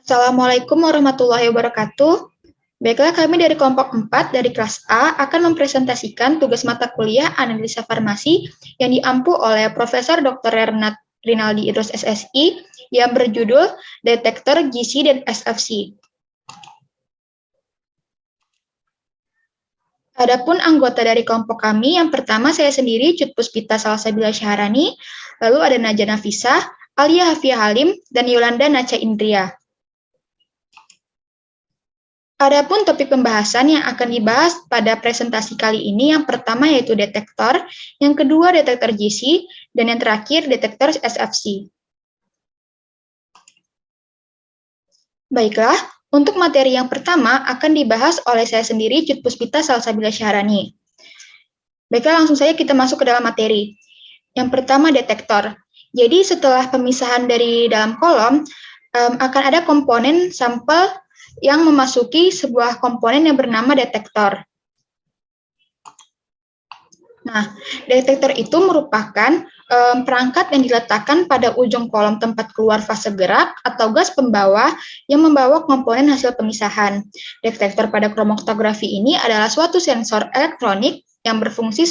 Assalamualaikum warahmatullahi wabarakatuh. Baiklah, kami dari kelompok 4 dari kelas A akan mempresentasikan tugas mata kuliah analisa farmasi yang diampu oleh Profesor Dr. Rinaldi Idrus SSI yang berjudul Detektor GC dan SFC. Adapun anggota dari kelompok kami, yang pertama saya sendiri, Cut Puspita Salsabila Syahrani, lalu ada Najah Nafisah, Alia Hafia Halim, dan Yolanda Naca Indria. Adapun topik pembahasan yang akan dibahas pada presentasi kali ini, yang pertama yaitu detektor, yang kedua detektor GC, dan yang terakhir detektor SFC. Baiklah, untuk materi yang pertama akan dibahas oleh saya sendiri, Cut Puspita Salsabila Syahrani. Baiklah, langsung saja kita masuk ke dalam materi. Yang pertama detektor. Jadi setelah pemisahan dari dalam kolom, akan ada komponen sampel yang memasuki sebuah komponen yang bernama detektor. Nah, detektor itu merupakan perangkat yang diletakkan pada ujung kolom tempat keluar fase gerak atau gas pembawa yang membawa komponen hasil pemisahan. Detektor pada kromatografi ini adalah suatu sensor elektronik yang berfungsi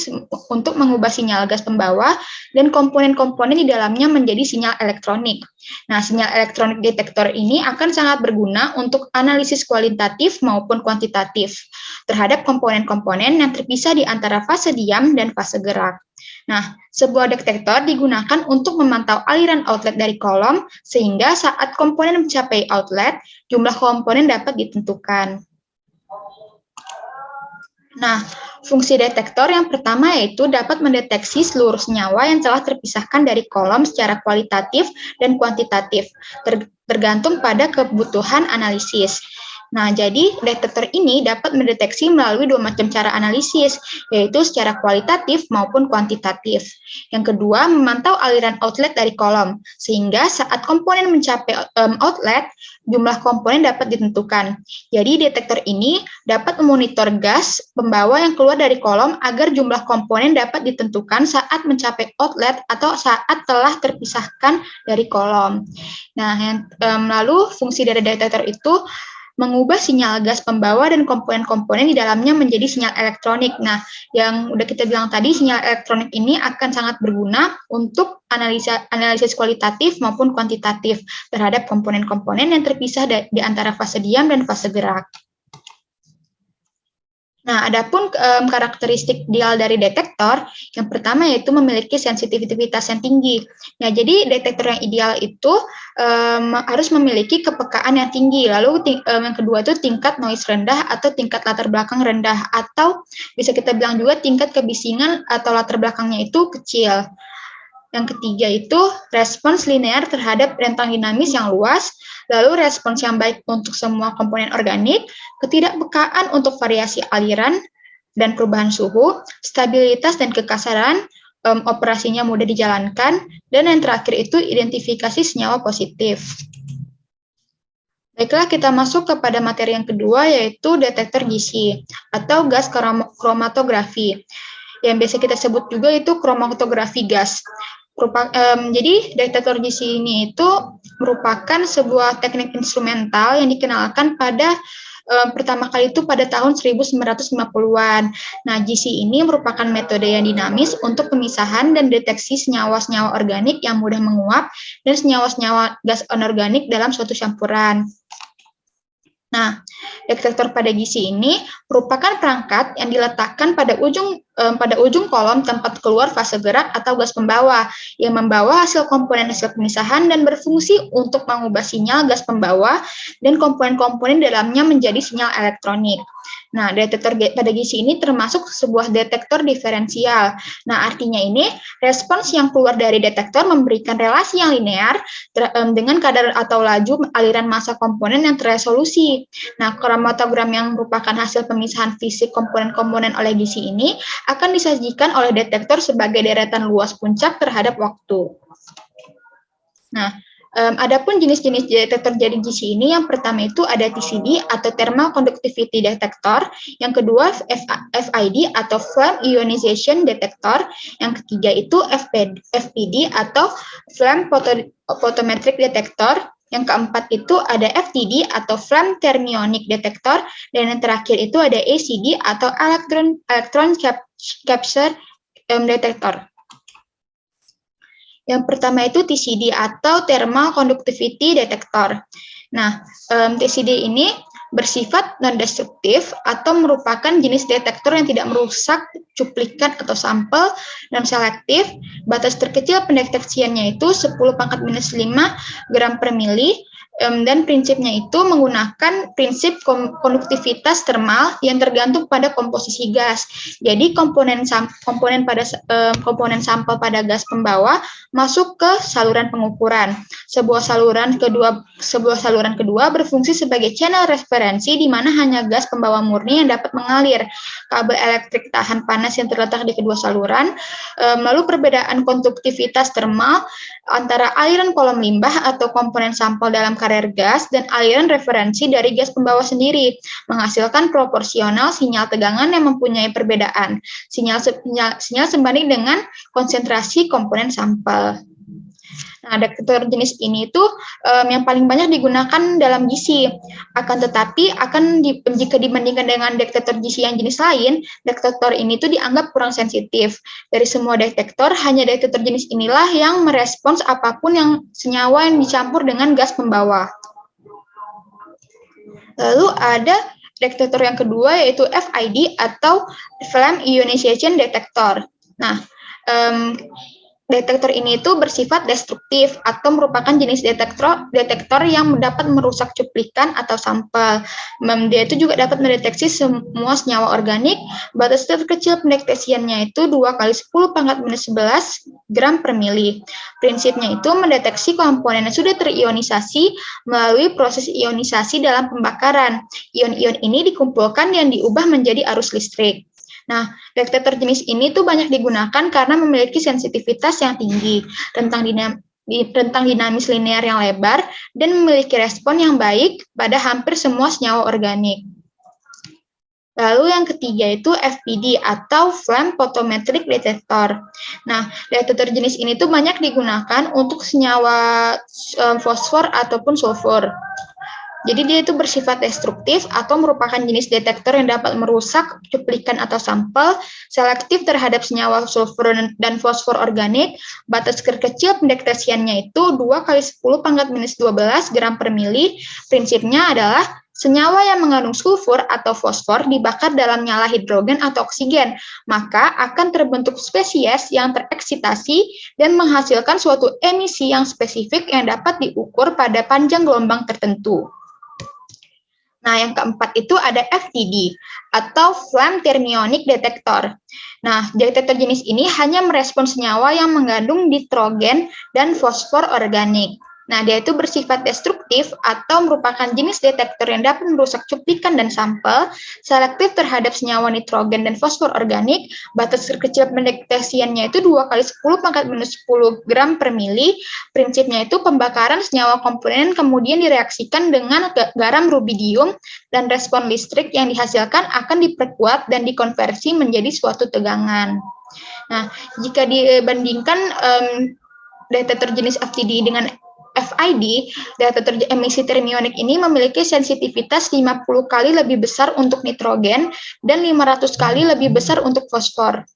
untuk mengubah sinyal gas pembawa dan komponen-komponen di dalamnya menjadi sinyal elektronik. Nah, sinyal elektronik detektor ini akan sangat berguna untuk analisis kualitatif maupun kuantitatif terhadap komponen-komponen yang terpisah di antara fase diam dan fase gerak. Nah, sebuah detektor digunakan untuk memantau aliran outlet dari kolom, sehingga saat komponen mencapai outlet, jumlah komponen dapat ditentukan. Nah, fungsi detektor yang pertama yaitu dapat mendeteksi seluruh senyawa yang telah terpisahkan dari kolom secara kualitatif dan kuantitatif, tergantung pada kebutuhan analisis. Nah, jadi detektor ini dapat mendeteksi melalui dua macam cara analisis, yaitu secara kualitatif maupun kuantitatif. Yang kedua, memantau aliran outlet dari kolom, sehingga saat komponen mencapai outlet, jumlah komponen dapat ditentukan. Jadi, detektor ini dapat memonitor gas pembawa yang keluar dari kolom agar jumlah komponen dapat ditentukan saat mencapai outlet atau saat telah terpisahkan dari kolom. Nah, lalu fungsi dari detektor itu mengubah sinyal gas pembawa dan komponen-komponen di dalamnya menjadi sinyal elektronik. Nah, yang udah kita bilang tadi, sinyal elektronik ini akan sangat berguna untuk analisis kualitatif maupun kuantitatif terhadap komponen-komponen yang terpisah di antara fase diam dan fase gerak. Nah, adapun karakteristik ideal dari detektor, yang pertama yaitu memiliki sensitivitas yang tinggi. Nah, jadi detektor yang ideal itu harus memiliki kepekaan yang tinggi. Lalu yang kedua itu tingkat noise rendah atau tingkat latar belakang rendah, atau bisa kita bilang juga tingkat kebisingan atau latar belakangnya itu kecil. Yang ketiga itu respons linear terhadap rentang dinamis yang luas, lalu respons yang baik untuk semua komponen organik, ketidakpekaan untuk variasi aliran dan perubahan suhu, stabilitas dan kekasaran, operasinya mudah dijalankan, dan yang terakhir itu identifikasi senyawa positif. Baiklah, kita masuk kepada materi yang kedua, yaitu detektor GC atau gas kromatografi. Yang biasa kita sebut juga itu kromatografi gas. Jadi detektor GC ini itu merupakan sebuah teknik instrumental yang dikenalkan pada pertama kali itu pada tahun 1950-an. Nah, GC ini merupakan metode yang dinamis untuk pemisahan dan deteksi senyawa-senyawa organik yang mudah menguap dan senyawa-senyawa gas anorganik dalam suatu campuran. Nah, detektor pada GC ini merupakan perangkat yang diletakkan pada ujung kolom tempat keluar fase gerak atau gas pembawa yang membawa hasil komponen hasil pemisahan dan berfungsi untuk mengubah sinyal gas pembawa dan komponen-komponen dalamnya menjadi sinyal elektronik. Nah, detektor pada GC ini termasuk sebuah detektor diferensial. Nah, artinya ini respons yang keluar dari detektor memberikan relasi yang linear dengan kadar atau laju aliran massa komponen yang terresolusi. Nah, kromatogram yang merupakan hasil pemisahan fisik komponen-komponen oleh GC ini akan disajikan oleh detektor sebagai deretan luas puncak terhadap waktu. Nah, adapun jenis-jenis detektor dari GC ini, yang pertama itu ada TCD atau Thermal Conductivity Detector, yang kedua FID atau Flame Ionization Detector, yang ketiga itu FPD atau Flame Photometric Detector, Yang keempat itu ada FTD atau Flame Thermionic Detector, dan yang terakhir itu ada ACD atau Electron Capture Detector. Yang pertama itu TCD atau Thermal Conductivity Detector. Nah, TCD ini bersifat non-destruktif atau merupakan jenis detektor yang tidak merusak cuplikan atau sampel, dan selektif. Batas terkecil pendeteksiannya itu 10⁻⁵ gram per mili, dan prinsipnya itu menggunakan prinsip konduktivitas termal yang tergantung pada komposisi gas. Jadi komponen sampel pada gas pembawa masuk ke saluran pengukuran. Sebuah saluran kedua berfungsi sebagai channel referensi di mana hanya gas pembawa murni yang dapat mengalir. Kabel elektrik tahan panas yang terletak di kedua saluran. Lalu perbedaan konduktivitas termal antara aliran kolom limbah atau komponen sampel dalam karir gas dan aliran referensi dari gas pembawa sendiri, menghasilkan proporsional sinyal tegangan yang mempunyai perbedaan. Sinyal sebanding dengan konsentrasi komponen sampel. Nah, detektor jenis ini itu yang paling banyak digunakan dalam GC. Akan tetapi, jika dibandingkan dengan detektor GC yang jenis lain, detektor ini tuh dianggap kurang sensitif. Dari semua detektor, hanya detektor jenis inilah yang merespons apapun yang senyawa yang dicampur dengan gas pembawa. Lalu ada detektor yang kedua, yaitu FID atau Flame Ionization Detector. Nah, detektor ini itu bersifat destruktif atau merupakan jenis detektor yang dapat merusak cuplikan atau sampel. Dia itu juga dapat mendeteksi semua senyawa organik. Batas terkecil pendeteksiannya itu 2 kali 10⁻11 gram per mili. Prinsipnya itu mendeteksi komponen yang sudah terionisasi melalui proses ionisasi dalam pembakaran. Ion-ion ini dikumpulkan dan diubah menjadi arus listrik. Nah, detektor jenis ini tuh banyak digunakan karena memiliki sensitivitas yang tinggi, rentang dinamis linear yang lebar, dan memiliki respon yang baik pada hampir semua senyawa organik. Lalu yang ketiga itu FPD atau Flame Photometric Detector. Nah, detektor jenis ini tuh banyak digunakan untuk senyawa fosfor ataupun sulfur. Jadi dia itu bersifat destruktif atau merupakan jenis detektor yang dapat merusak cuplikan atau sampel, selektif terhadap senyawa sulfur dan fosfor organik. Batas terkecil pendeteksiannya itu 2 kali 10⁻12 gram per mili. Prinsipnya adalah senyawa yang mengandung sulfur atau fosfor dibakar dalam nyala hidrogen atau oksigen, maka akan terbentuk spesies yang tereksitasi dan menghasilkan suatu emisi yang spesifik yang dapat diukur pada panjang gelombang tertentu. Nah, yang keempat itu ada FTD atau Flame Thermionic Detector. Nah, detektor jenis ini hanya merespons senyawa yang mengandung nitrogen dan fosfor organik. Nah, dia itu bersifat destruktif atau merupakan jenis detektor yang dapat merusak cuplikan dan sampel, selektif terhadap senyawa nitrogen dan fosfor organik. Batas terkecil pendeteksiannya itu 2 kali 10⁻10 gram per mili. Prinsipnya itu pembakaran senyawa komponen kemudian direaksikan dengan garam rubidium, dan respon listrik yang dihasilkan akan diperkuat dan dikonversi menjadi suatu tegangan. Nah, jika dibandingkan detektor jenis FTD dengan FID, detektor emisi thermionic ini memiliki sensitivitas 50 kali lebih besar untuk nitrogen dan 500 kali lebih besar untuk fosfor.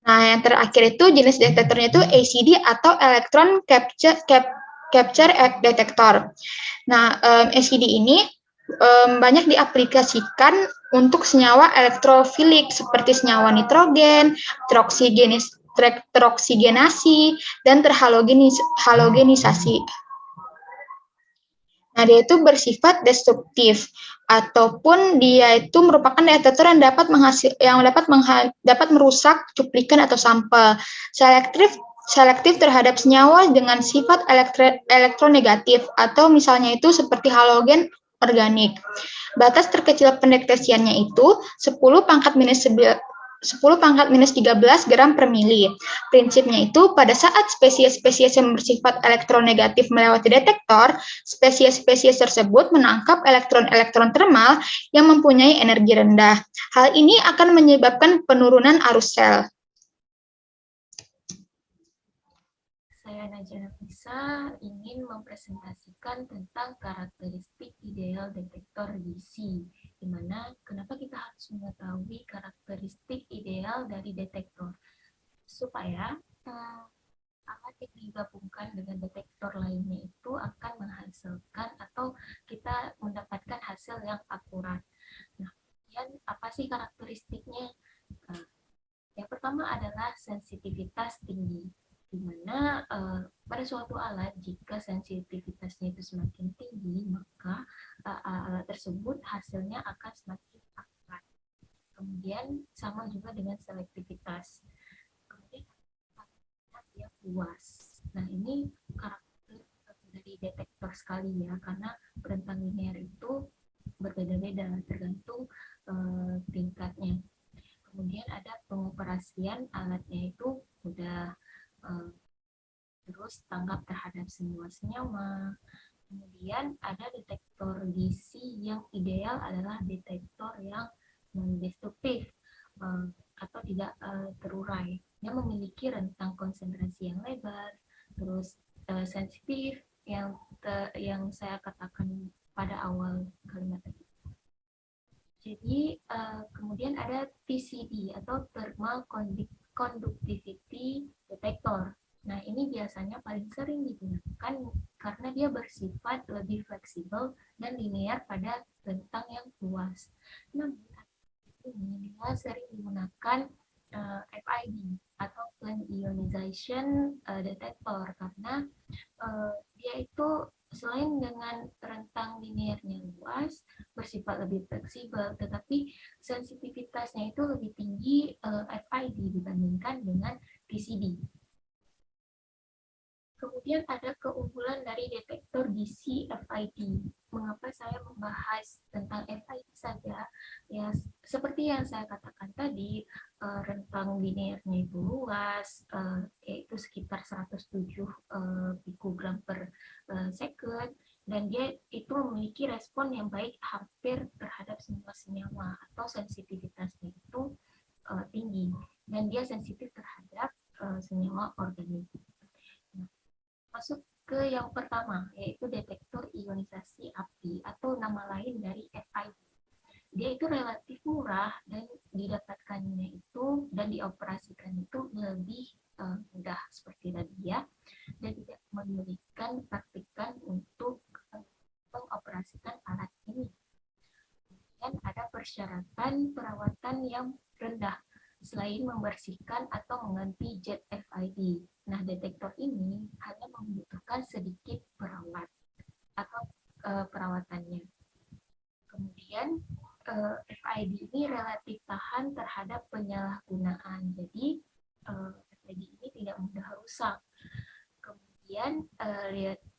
Nah, yang terakhir itu jenis detektornya itu ACD atau Electron Capture Detector. Nah, ACD ini banyak diaplikasikan untuk senyawa elektrofilik seperti senyawa nitrogen, teroksigenasi, dan terhalogenisasi. Nah, dia itu bersifat destruktif ataupun dia itu merupakan detektor yang dapat merusak cuplikan atau sampel. Selektif terhadap senyawa dengan sifat elektronegatif atau misalnya itu seperti halogen organik. Batas terkecil pendeteksiannya itu 10⁻13 gram per mili. Prinsipnya itu pada saat spesies-spesies yang bersifat elektronegatif melewati detektor, spesies-spesies tersebut menangkap elektron-elektron termal yang mempunyai energi rendah. Hal ini akan menyebabkan penurunan arus sel. Saya Najla Nafisa. Nisa ingin mempresentasikan tentang karakteristik ideal detektor GC, di mana kenapa kita harus mengetahui karakteristik ideal dari detektor, supaya alat yang digabungkan dengan detektor lainnya itu akan menghasilkan atau kita mendapatkan hasil yang akurat. Nah, kemudian apa sih karakteristiknya? Yang pertama adalah sensitivitas tinggi, di mana pada suatu alat jika sensitivitasnya itu semakin tinggi, maka alat tersebut hasilnya akan semakin akurat. Kemudian sama juga dengan selektivitas. Kemudian yang luas. Nah, ini karakter dari detektor sekali ya, karena rentang linear itu berbeda-beda tergantung tingkatnya. Kemudian ada pengoperasian alatnya itu mudah, terus tanggap terhadap semua senyawa. Kemudian ada detektor GC yang ideal adalah detektor yang non-destruktif atau tidak terurai, yang memiliki rentang konsentrasi yang lebar, terus sensitif yang saya katakan pada awal kalimat tadi. Jadi kemudian ada TCD atau Thermal Conductivity Detector. Nah, ini biasanya paling sering digunakan karena dia bersifat lebih fleksibel dan linear pada rentang yang luas. Namun, ini dia sering digunakan FID atau Flame Ionization Detector karena dia itu selain dengan rentang linearnya luas, bersifat lebih fleksibel, tetapi sensitivitasnya itu lebih tinggi FID dibandingkan dengan TCD. Kemudian ada keunggulan dari detektor GC FID. Mengapa saya membahas tentang FID saja? Ya, seperti yang saya katakan tadi, rentang linearnya itu luas, yaitu sekitar 107 pikogram per second, dan dia itu memiliki respon yang baik hampir terhadap semua senyawa, atau sensitivitasnya itu tinggi, dan dia sensitif terhadap senyawa organik. Masuk ke yang pertama, yaitu detektor ionisasi api atau nama lain dari FID. Dia itu relatif murah dan didapatkannya itu dan dioperasikan itu lebih mudah seperti tadi ya, dan tidak menyulitkan praktikan untuk mengoperasikan alat ini. Dan ada persyaratan perawatan yang rendah selain membersihkan atau mengganti jet FID. Nah, detektor ini hanya membutuhkan sedikit perawat atau perawatannya. Kemudian FID ini relatif tahan terhadap penyalahgunaan. Jadi FID ini tidak mudah rusak. Kemudian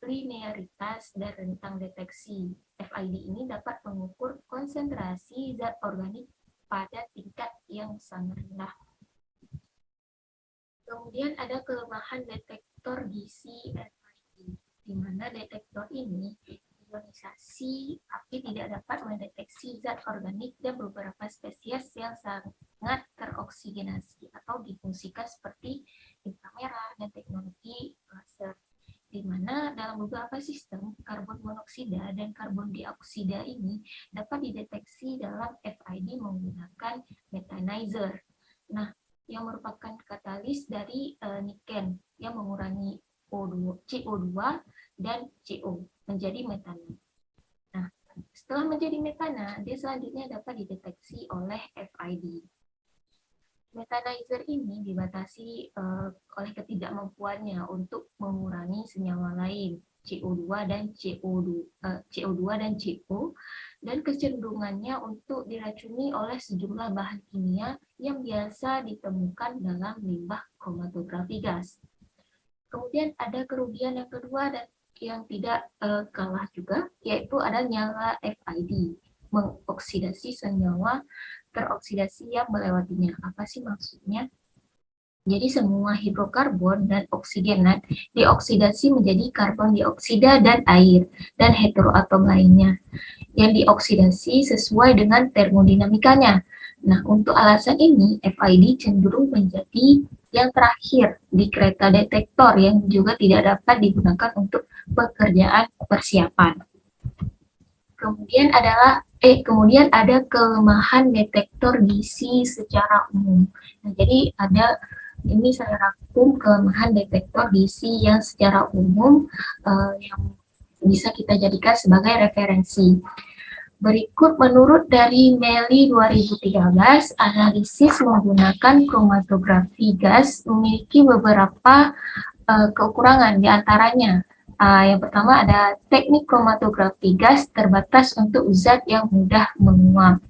linearitas dan rentang deteksi. FID ini dapat mengukur konsentrasi zat organik pada tingkat yang sangat rendah. Kemudian ada kelemahan detektor GC FID, di mana detektor ini ionisasi api tidak dapat mendeteksi zat organik dan beberapa spesies yang sangat teroksigenasi atau difungsikan seperti inframerah dan teknologi laser, di mana dalam beberapa sistem karbon monoksida dan karbon dioksida ini dapat dideteksi dalam FID menggunakan methanizer. Nah, yang merupakan katalis dari niken yang mengurangi CO2 dan CO menjadi metana. Nah, setelah menjadi metana, dia selanjutnya dapat dideteksi oleh FID. Methanizer ini dibatasi oleh ketidakmampuannya untuk mengurangi senyawa lain, CO2 dan CO, dan kecenderungannya untuk diracuni oleh sejumlah bahan kimia yang biasa ditemukan dalam limbah kromatografi gas. Kemudian ada kerugian yang kedua dan yang tidak kalah juga, yaitu ada nyala FID, mengoksidasi senyawa teroksidasi yang melewatinya. Apa sih maksudnya? Jadi semua hidrokarbon dan oksigenat dioksidasi menjadi karbon dioksida dan air dan heteroatom lainnya yang dioksidasi sesuai dengan termodinamikanya. Nah, untuk alasan ini FID cenderung menjadi Yang terakhir, di kereta detektor yang juga tidak dapat digunakan untuk pekerjaan persiapan. Kemudian ada kelemahan detektor gizi secara umum. Nah, jadi ini saya rangkum kelemahan detektor gizi yang secara umum yang bisa kita jadikan sebagai referensi. Berikut menurut dari Meli 2013, analisis menggunakan kromatografi gas memiliki beberapa kekurangan, di antaranya yang pertama ada teknik kromatografi gas terbatas untuk zat yang mudah menguap.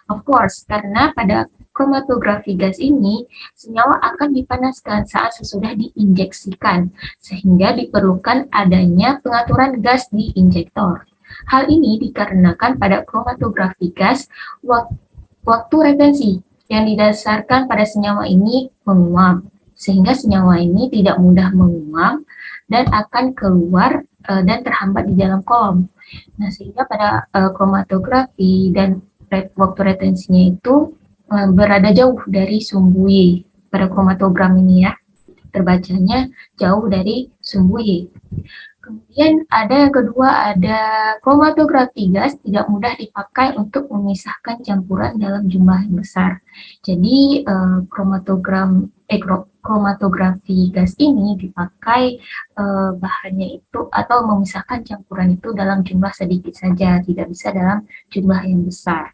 Of course, karena pada kromatografi gas ini senyawa akan dipanaskan saat sesudah diinjeksikan, sehingga diperlukan adanya pengaturan gas di injektor. Hal ini dikarenakan pada kromatografi gas waktu retensi yang didasarkan pada senyawa ini menguap, sehingga senyawa ini tidak mudah menguap dan akan keluar dan terhambat di dalam kolom. Nah, sehingga pada kromatografi dan waktu retensinya itu berada jauh dari sumbu Y. Pada kromatogram ini ya, terbacanya jauh dari sumbu Y. Kemudian ada yang kedua, ada kromatografi gas tidak mudah dipakai untuk memisahkan campuran dalam jumlah yang besar. Jadi kromatografi gas ini dipakai bahannya itu atau memisahkan campuran itu dalam jumlah sedikit saja, tidak bisa dalam jumlah yang besar.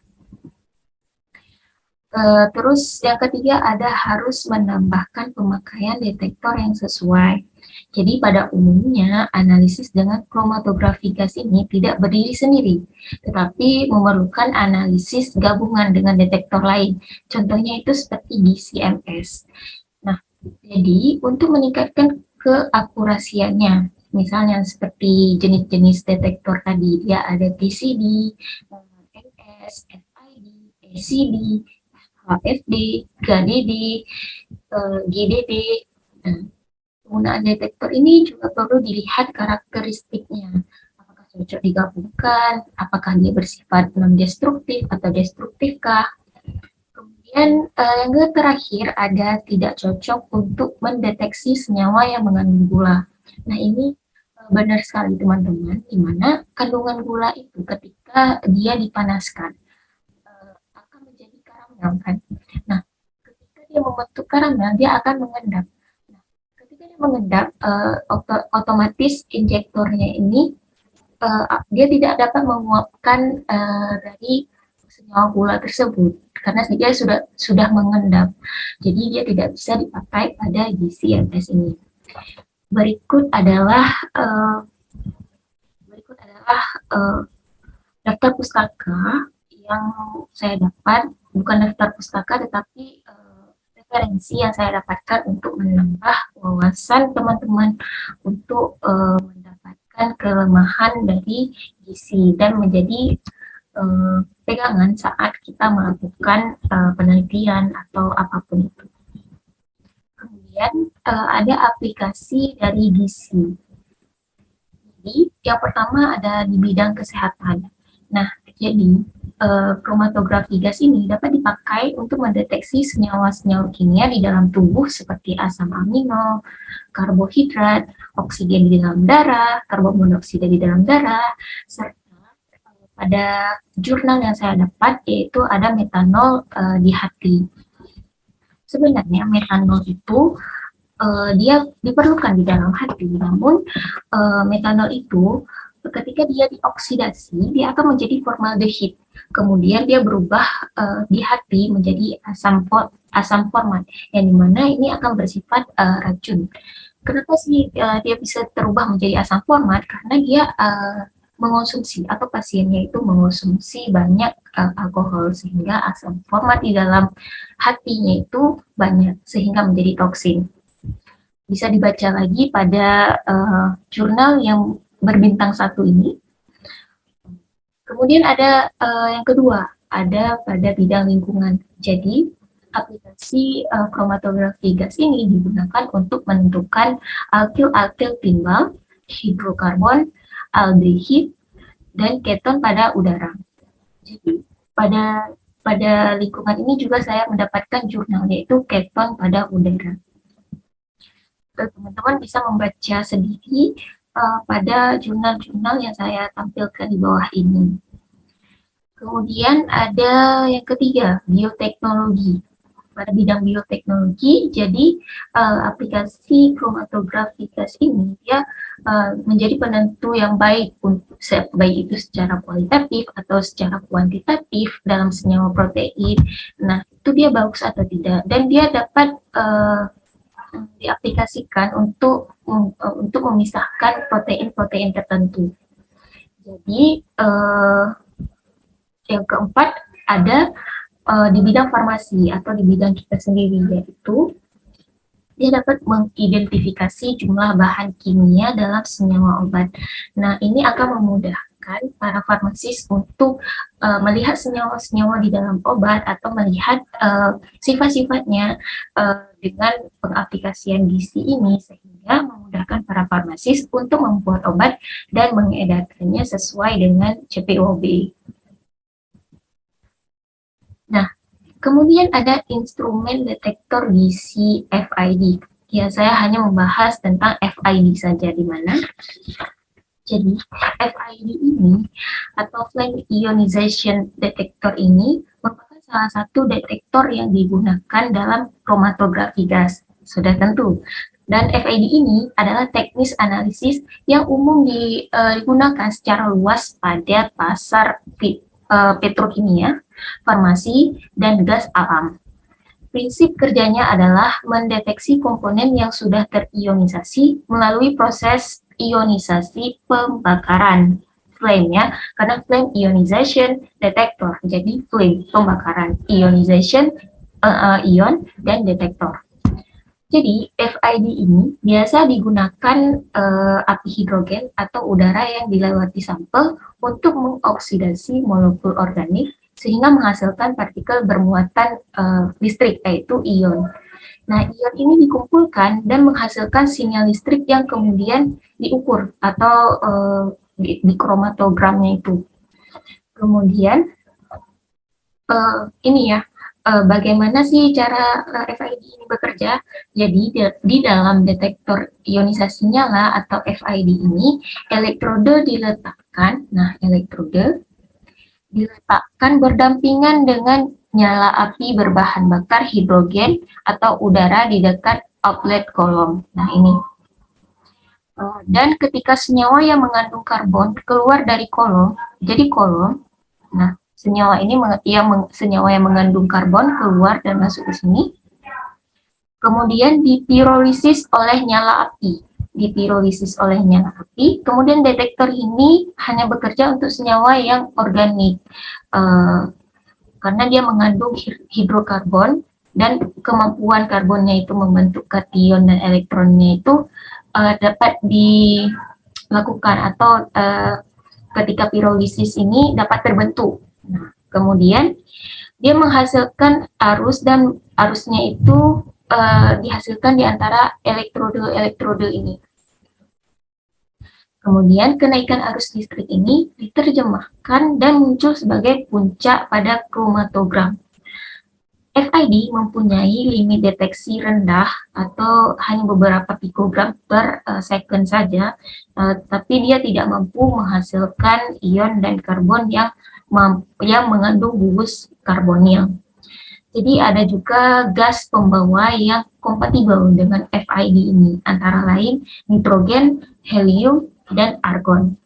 Terus yang ketiga ada harus menambahkan pemakaian detektor yang sesuai. Jadi pada umumnya analisis dengan kromatografi gas ini tidak berdiri sendiri, tetapi memerlukan analisis gabungan dengan detektor lain. Contohnya itu seperti di CMS. Nah, jadi untuk meningkatkan keakurasiannya, misalnya seperti jenis-jenis detektor tadi, dia ada TCD, NS, FID, ACD, HFD, GDD, GDD. Penggunaan detektor ini juga perlu dilihat karakteristiknya. Apakah cocok digabungkan, apakah dia bersifat non-destruktif atau destruktifkah. Kemudian yang terakhir ada tidak cocok untuk mendeteksi senyawa yang mengandung gula. Nah, ini benar sekali teman-teman, di mana kandungan gula itu ketika dia dipanaskan akan menjadi karamel kan. Nah, ketika dia membentuk karamel, dia akan mengendap. Mengendap, otomatis injektornya ini dia tidak dapat menguapkan dari senyawa gula tersebut karena dia sudah mengendap. Jadi dia tidak bisa dipakai pada GC-MS ini. Berikut adalah daftar pustaka yang saya dapat, bukan daftar pustaka tetapi referensi yang saya dapatkan untuk menambah wawasan teman-teman untuk mendapatkan kelemahan dari gizi dan menjadi pegangan saat kita melakukan penelitian atau apapun itu. Kemudian ada aplikasi dari gizi. Jadi yang pertama ada di bidang kesehatan. Nah, jadi kromatografi gas ini dapat dipakai untuk mendeteksi senyawa-senyawa kimia di dalam tubuh seperti asam amino, karbohidrat, oksigen di dalam darah, karbon monoksida di dalam darah, serta pada jurnal yang saya dapat yaitu ada metanol di hati. Sebenarnya metanol itu dia diperlukan di dalam hati, namun metanol itu ketika dia dioksidasi, dia akan menjadi formaldehid. Kemudian dia berubah di hati menjadi asam format, yang dimana ini akan bersifat racun. Kenapa sih dia bisa terubah menjadi asam format? Karena dia mengonsumsi atau pasiennya itu mengonsumsi banyak alkohol sehingga asam format di dalam hatinya itu banyak sehingga menjadi toksin. Bisa dibaca lagi pada jurnal yang berbintang 1 ini. Kemudian ada yang kedua, ada pada bidang lingkungan. Jadi aplikasi kromatografi gas ini digunakan untuk menentukan alkil-alkil timbal, hidrokarbon, aldehid, dan keton pada udara. Jadi pada lingkungan ini juga saya mendapatkan jurnal yaitu keton pada udara. teman-teman bisa membaca sendiri pada jurnal-jurnal yang saya tampilkan di bawah ini. Kemudian ada yang ketiga, bioteknologi. Pada bidang bioteknologi, jadi aplikasi kromatografi gas ini dia menjadi penentu yang baik untuk baik itu secara kualitatif atau secara kuantitatif dalam senyawa protein. Nah, itu dia bagus atau tidak, dan dia dapat diaplikasikan untuk memisahkan protein-protein tertentu. Jadi yang keempat ada di bidang farmasi atau di bidang kita sendiri, yaitu dia dapat mengidentifikasi jumlah bahan kimia dalam senyawa obat. Nah, ini akan memudahkan para farmasis untuk melihat senyawa-senyawa di dalam obat atau melihat sifat-sifatnya dengan pengaplikasian gizi ini, sehingga memudahkan para farmasis untuk membuat obat dan mengedarkannya sesuai dengan CPOB. Nah, kemudian ada instrumen detektor gizi FID. Ya, saya hanya membahas tentang FID saja, di mana jadi FID ini atau flame ionization detector ini merupakan salah satu detektor yang digunakan dalam kromatografi gas. Sudah tentu. Dan FID ini adalah teknis analisis yang umum digunakan secara luas pada pasar petrokimia, farmasi, dan gas alam. Prinsip kerjanya adalah mendeteksi komponen yang sudah terionisasi melalui proses ionisasi pembakaran. Flame ya, karena flame ionization detector. Jadi flame, pembakaran, ionization, ion, dan detektor. Jadi FID ini biasa digunakan api hidrogen atau udara yang dilewati sampel untuk mengoksidasi molekul organik sehingga menghasilkan partikel bermuatan listrik, yaitu ion. Nah, ion ini dikumpulkan dan menghasilkan sinyal listrik yang kemudian diukur atau di kromatogramnya itu. Kemudian ini ya, bagaimana sih cara FID ini bekerja? Jadi di dalam detektor ionisasi nyala atau FID ini, elektrode diletakkan. Nah, elektrode diletakkan berdampingan dengan nyala api berbahan bakar hidrogen atau udara di dekat outlet kolom. Nah, ini. Dan ketika senyawa yang mengandung karbon keluar dari kolom, jadi kolom, nah, senyawa ini senyawa yang mengandung karbon keluar dan masuk ke sini, kemudian dipirolisis oleh nyala api. Kemudian detektor ini hanya bekerja untuk senyawa yang organik, karena dia mengandung hidrokarbon dan kemampuan karbonnya itu membentuk kation dan elektronnya itu dapat dilakukan atau ketika pirolisis ini dapat terbentuk. Nah, kemudian dia menghasilkan arus dan arusnya itu dihasilkan di antara elektrode-elektrode ini. Kemudian kenaikan arus listrik ini diterjemahkan dan muncul sebagai puncak pada kromatogram. FID mempunyai limit deteksi rendah atau hanya beberapa pikogram per second saja, tapi dia tidak mampu menghasilkan ion dan karbon yang mengandung gugus karbonil. Jadi ada juga gas pembawa yang kompatibel dengan FID ini, antara lain nitrogen, helium, dan argon.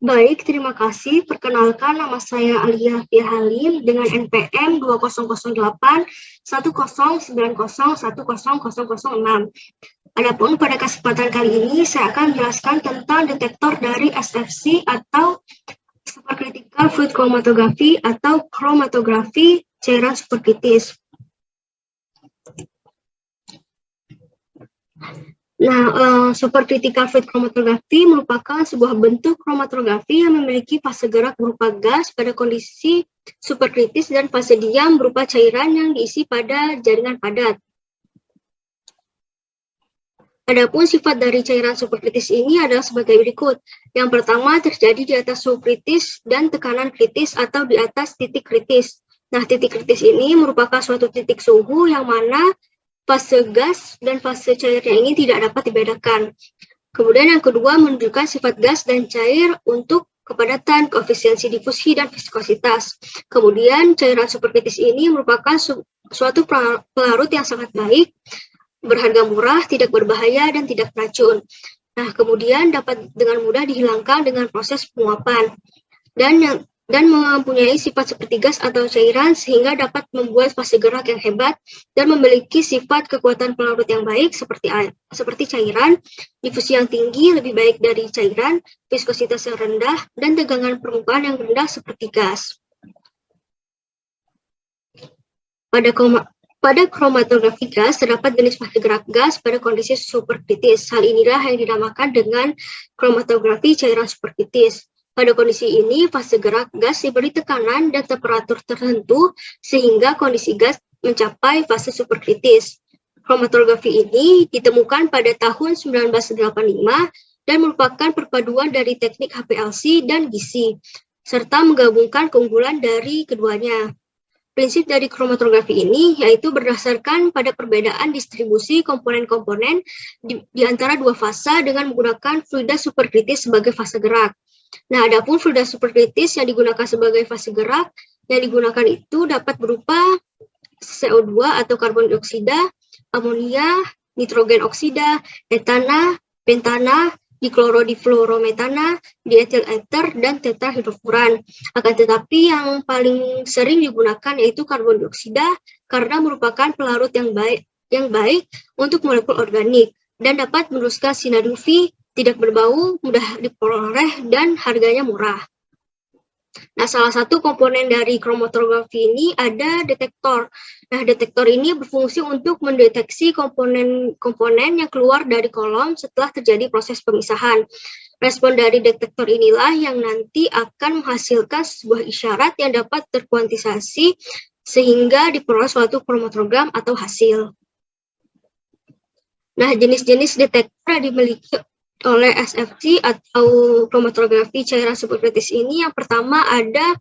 Baik, terima kasih. Perkenalkan, nama saya Alia Fihalin dengan NPM 2008 1090100006. Adapun pada kesempatan kali ini saya akan menjelaskan tentang detektor dari SFC atau supercritical fluid chromatography atau kromatografi cairan superkritis. Nah, supercritical fluid chromatography merupakan sebuah bentuk kromatografi yang memiliki fase gerak berupa gas pada kondisi superkritis dan fase diam berupa cairan yang diisi pada jaringan padat. Adapun sifat dari cairan superkritis ini adalah sebagai berikut. Yang pertama, terjadi di atas suhu kritis dan tekanan kritis atau di atas titik kritis. Nah, titik kritis ini merupakan suatu titik suhu yang mana fase gas dan fase cairnya ini tidak dapat dibedakan. Kemudian yang kedua, menunjukkan sifat gas dan cair untuk kepadatan, koefisiensi difusi, dan viskositas. Kemudian cairan superkritis ini merupakan suatu pelarut yang sangat baik, berharga murah, tidak berbahaya, dan tidak beracun. Nah, kemudian dapat dengan mudah dihilangkan dengan proses penguapan. Dan mempunyai sifat seperti gas atau cairan sehingga dapat membuat fase gerak yang hebat dan memiliki sifat kekuatan pelarut yang baik seperti cairan, difusi yang tinggi lebih baik dari cairan, viskositas yang rendah, dan tegangan permukaan yang rendah seperti gas. Pada kromatografi gas, terdapat jenis fase gerak gas pada kondisi superkritis. Hal inilah yang dinamakan dengan kromatografi cairan superkritis. Pada kondisi ini, fase gerak gas diberi tekanan dan temperatur tertentu sehingga kondisi gas mencapai fase superkritis. Kromatografi ini ditemukan pada tahun 1985 dan merupakan perpaduan dari teknik HPLC dan GC, serta menggabungkan keunggulan dari keduanya. Prinsip dari kromatografi ini yaitu berdasarkan pada perbedaan distribusi komponen-komponen di antara dua fasa dengan menggunakan fluida superkritis sebagai fase gerak. Nah, adapun fluida superkritis yang digunakan sebagai fase gerak, yang digunakan itu dapat berupa CO2 atau karbon dioksida, amonia, nitrogen oksida, etana, pentana, diklorodifluorometana, dietil ether, dan tetrahidrofuran. Akan tetapi yang paling sering digunakan yaitu karbon dioksida karena merupakan pelarut yang baik untuk molekul organik dan dapat meneruskan sinar UV, tidak berbau, mudah diperoleh, dan harganya murah. Nah, salah satu komponen dari kromatografi ini ada detektor. Nah, detektor ini berfungsi untuk mendeteksi komponen-komponen yang keluar dari kolom setelah terjadi proses pemisahan. Respon dari detektor inilah yang nanti akan menghasilkan sebuah isyarat yang dapat terkuantisasi sehingga diperoleh suatu kromatogram atau hasil. Nah, jenis-jenis detektor yang dimiliki oleh SFC atau kromatografi cairan superkritis ini, yang pertama ada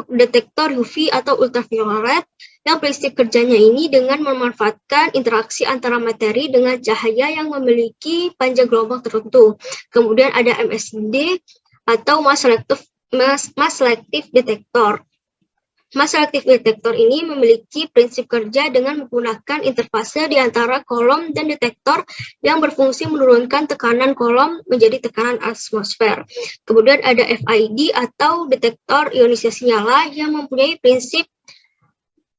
detektor UV atau ultraviolet yang prinsip kerjanya ini dengan memanfaatkan interaksi antara materi dengan cahaya yang memiliki panjang gelombang tertentu. Kemudian ada MSD atau mass selective detector. Mass selective detector ini memiliki prinsip kerja dengan menggunakan interfase di antara kolom dan detektor yang berfungsi menurunkan tekanan kolom menjadi tekanan atmosfer. Kemudian ada FID atau detektor ionisasi nyala yang mempunyai prinsip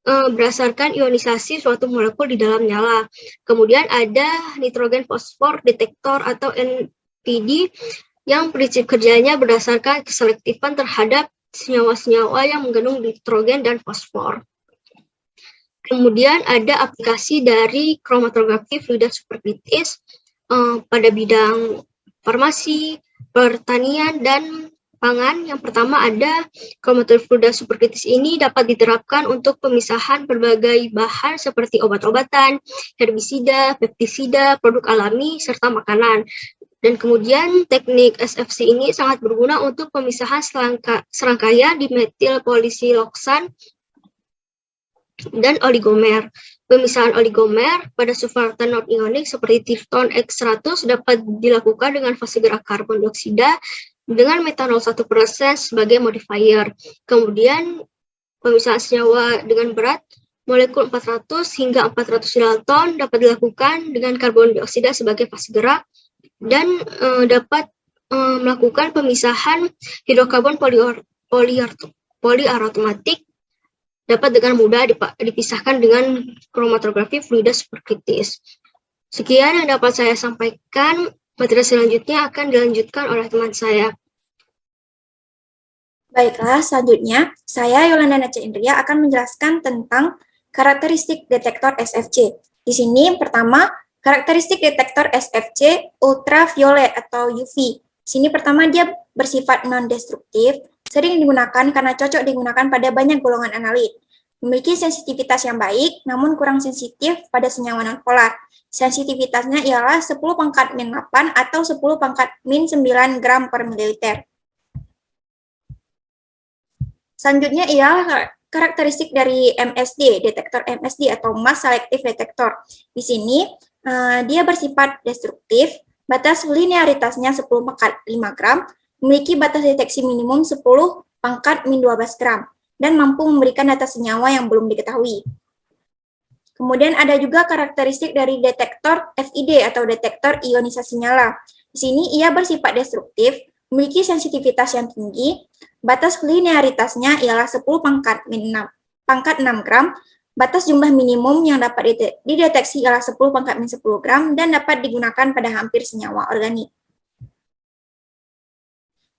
berdasarkan ionisasi suatu molekul di dalam nyala. Kemudian ada nitrogen fosfor detektor atau NPD yang prinsip kerjanya berdasarkan keselektifan terhadap senyawa-senyawa yang mengandung nitrogen dan fosfor. Kemudian ada aplikasi dari kromatografi fluida superkritis pada bidang farmasi, pertanian, dan pangan. Yang pertama ada kromatografi fluida superkritis ini dapat diterapkan untuk pemisahan berbagai bahan seperti obat-obatan, herbisida, pestisida, produk alami, serta makanan. Dan kemudian teknik SFC ini sangat berguna untuk pemisahan serangkaian dimetil polisiloksan dan oligomer. Pemisahan oligomer pada sulfatan non-ionik seperti Tifton X100 dapat dilakukan dengan fase gerak karbon dioksida dengan metanol 1% sebagai modifier. Kemudian pemisahan senyawa dengan berat molekul 400 hingga 400 dalton dapat dilakukan dengan karbon dioksida sebagai fase gerak, dan dapat melakukan pemisahan hidrokarbon poliaromatik dapat dengan mudah dipisahkan dengan kromatografi fluida superkritis. Sekian yang dapat saya sampaikan. Materi selanjutnya akan dilanjutkan oleh teman saya. Baiklah, selanjutnya saya Yolanda Naca Indria akan menjelaskan tentang karakteristik detektor SFC. Di sini pertama, karakteristik detektor SFC ultraviolet atau UV. Sini pertama dia bersifat non-destruktif, sering digunakan karena cocok digunakan pada banyak golongan analit. Memiliki sensitivitas yang baik, namun kurang sensitif pada senyawa nonpolar. Sensitivitasnya ialah 10 pangkat min 8 atau 10 pangkat min 9 gram per mililiter. Selanjutnya ialah karakteristik dari MSD, detektor MSD atau Mass Selective Detector. Di sini dia bersifat destruktif, batas linearitasnya 10 pangkat 5 gram, memiliki batas deteksi minimum 10 pangkat min 12 gram, dan mampu memberikan data senyawa yang belum diketahui. Kemudian ada juga karakteristik dari detektor FID atau detektor ionisasi nyala. Di sini ia bersifat destruktif, memiliki sensitivitas yang tinggi, batas linearitasnya ialah 10 pangkat 6 gram, batas jumlah minimum yang dapat dideteksi ialah 10 pangkat min 10 gram, dan dapat digunakan pada hampir senyawa organik.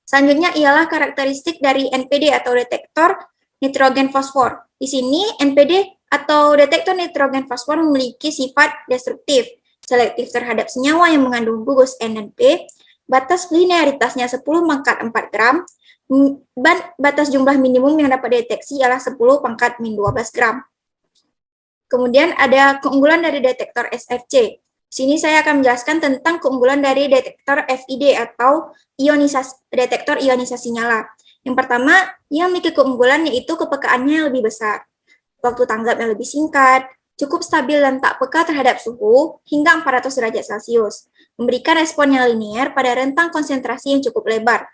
Selanjutnya ialah karakteristik dari NPD atau detektor nitrogen fosfor. Di sini NPD atau detektor nitrogen fosfor memiliki sifat destruktif, selektif terhadap senyawa yang mengandung gugus N dan P, batas linearitasnya 10 pangkat 4 gram, batas jumlah minimum yang dapat dideteksi ialah 10 pangkat min 12 gram. Kemudian ada keunggulan dari detektor SFC. Di sini saya akan menjelaskan tentang keunggulan dari detektor FID atau detektor ionisasi nyala. Yang pertama, ia memiliki keunggulan yaitu kepekaannya yang lebih besar. Waktu tanggapnya lebih singkat, cukup stabil dan tak peka terhadap suhu hingga 400 derajat Celcius, memberikan respon yang linear pada rentang konsentrasi yang cukup lebar,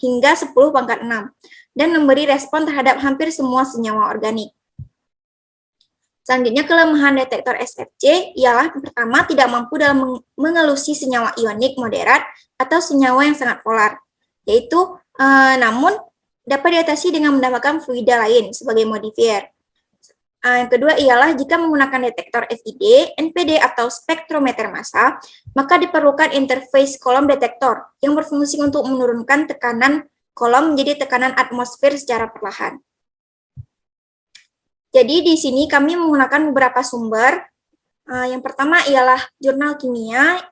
hingga 10 pangkat 6, dan memberi respon terhadap hampir semua senyawa organik. Selanjutnya, kelemahan detektor SFC ialah pertama tidak mampu dalam mengelusi senyawa ionik moderat atau senyawa yang sangat polar, yaitu namun dapat diatasi dengan menambahkan fluida lain sebagai modifier. Yang kedua ialah jika menggunakan detektor FID, NPD atau spektrometer massa, maka diperlukan interface kolom detektor yang berfungsi untuk menurunkan tekanan kolom menjadi tekanan atmosfer secara perlahan. Jadi di sini kami menggunakan beberapa sumber. Yang pertama ialah jurnal kimia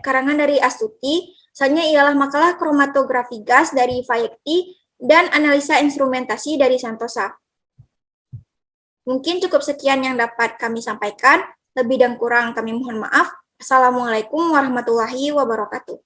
karangan dari Astuti, selanjutnya ialah makalah kromatografi gas dari Fayekti, dan analisa instrumentasi dari Santosa. Mungkin cukup sekian yang dapat kami sampaikan. Lebih dan kurang kami mohon maaf. Assalamualaikum warahmatullahi wabarakatuh.